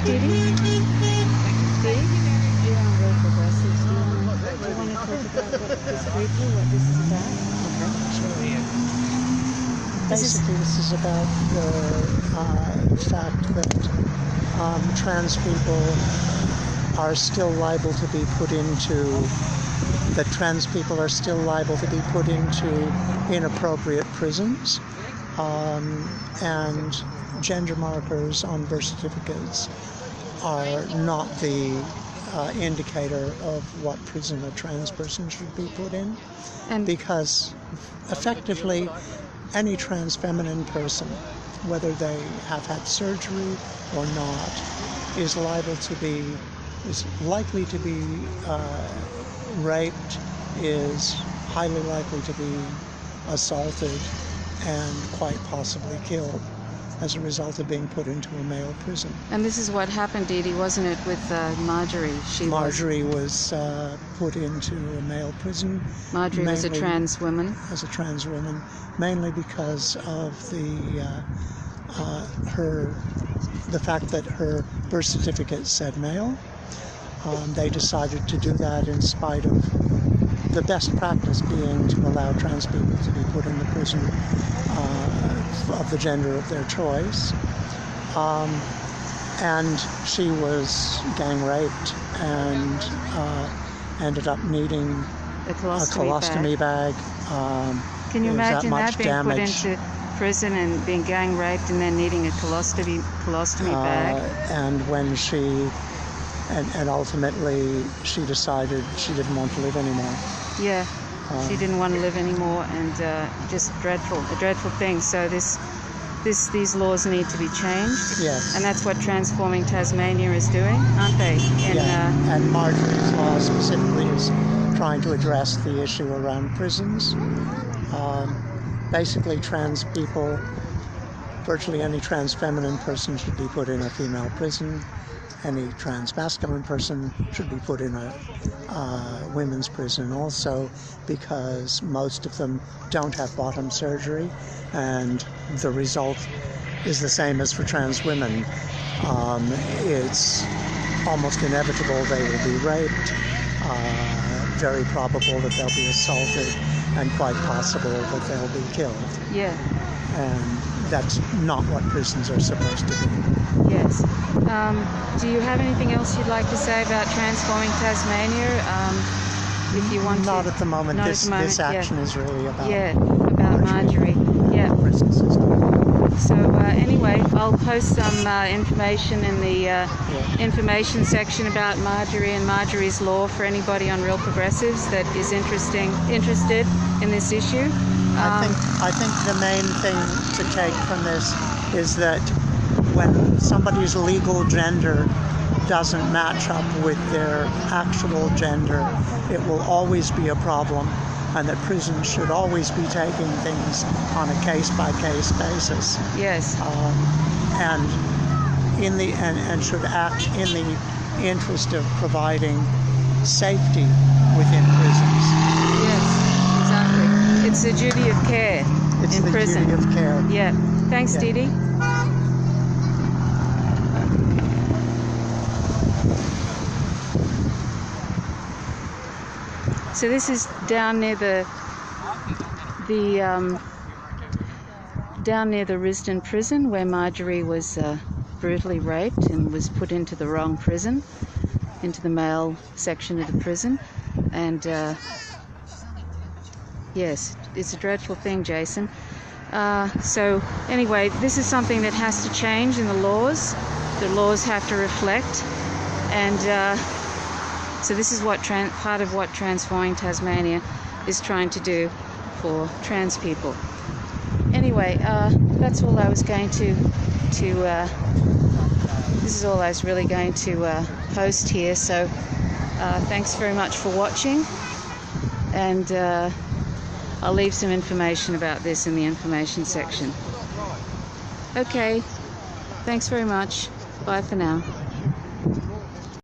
Didi? Didi? You're on Real Progressives. Do you want to talk about this briefly, what this is about? Okay, sure. Basically, this is about the fact that trans people are still liable to be put into, that trans people are still liable to be put into inappropriate prisons, and gender markers on birth certificates are not the indicator of what prison a trans person should be put in, And because effectively any trans feminine person, whether they have had surgery or not, is likely to be raped, is highly likely to be assaulted, and quite possibly killed as a result of being put into a male prison. And this is what happened, Didi, wasn't it, with Marjorie? Marjorie was put into a male prison. Marjorie was a trans woman. As a trans woman, mainly because of the fact that her birth certificate said male. They decided to do that in spite of the best practice being to allow trans people to be put in the prison of the gender of their choice. And she was gang raped and ended up needing A colostomy bag. Can you imagine that being damage. put into prison and being gang raped and then needing a colostomy bag? And when and ultimately she decided she didn't want to live anymore. Yeah, she didn't want to live anymore, and just a dreadful thing. So these laws need to be changed. Yes. And that's what Transforming Tasmania is doing, aren't they? And Marjorie's law specifically is trying to address the issue around prisons. Basically, trans people, virtually any trans feminine person should be put in a female prison. Any trans masculine person should be put in a women's prison also, because most of them don't have bottom surgery, and the result is the same as for trans women. It's almost inevitable they will be raped, very probable that they'll be assaulted, and quite possible that they'll be killed. Yeah. And that's not what prisons are supposed to be. Yes. Do you have anything else you'd like to say about Transforming Tasmania? If you want Not to. at the moment. Not This at the moment, action is really about about Marjorie. Yeah. The prison system. So anyway, I'll post some information in the information section about Marjorie and Marjorie's law for anybody on Real Progressives that is interested in this issue. I think the main thing to take from this is that when somebody's legal gender doesn't match up with their actual gender, it will always be a problem, and that prisons should always be taking things on a case-by-case basis. Yes. And should act in the interest of providing safety within prisons. Yes, exactly. It's the duty of care in prison. It's the duty of care. Yeah. Thanks, Didi. So this is down near the Risdon prison, where Marjorie was brutally raped and was put into the wrong prison, into the male section of the prison, and Yes, it's a dreadful thing, Jason. So anyway, this is something that has to change in the laws. The laws have to reflect, and so this is what part of what Transforming Tasmania is trying to do for trans people. Anyway, that's all I was going to this is all I was really going to post here. So thanks very much for watching, and I'll leave some information about this in the information section. Okay, thanks very much. Bye for now.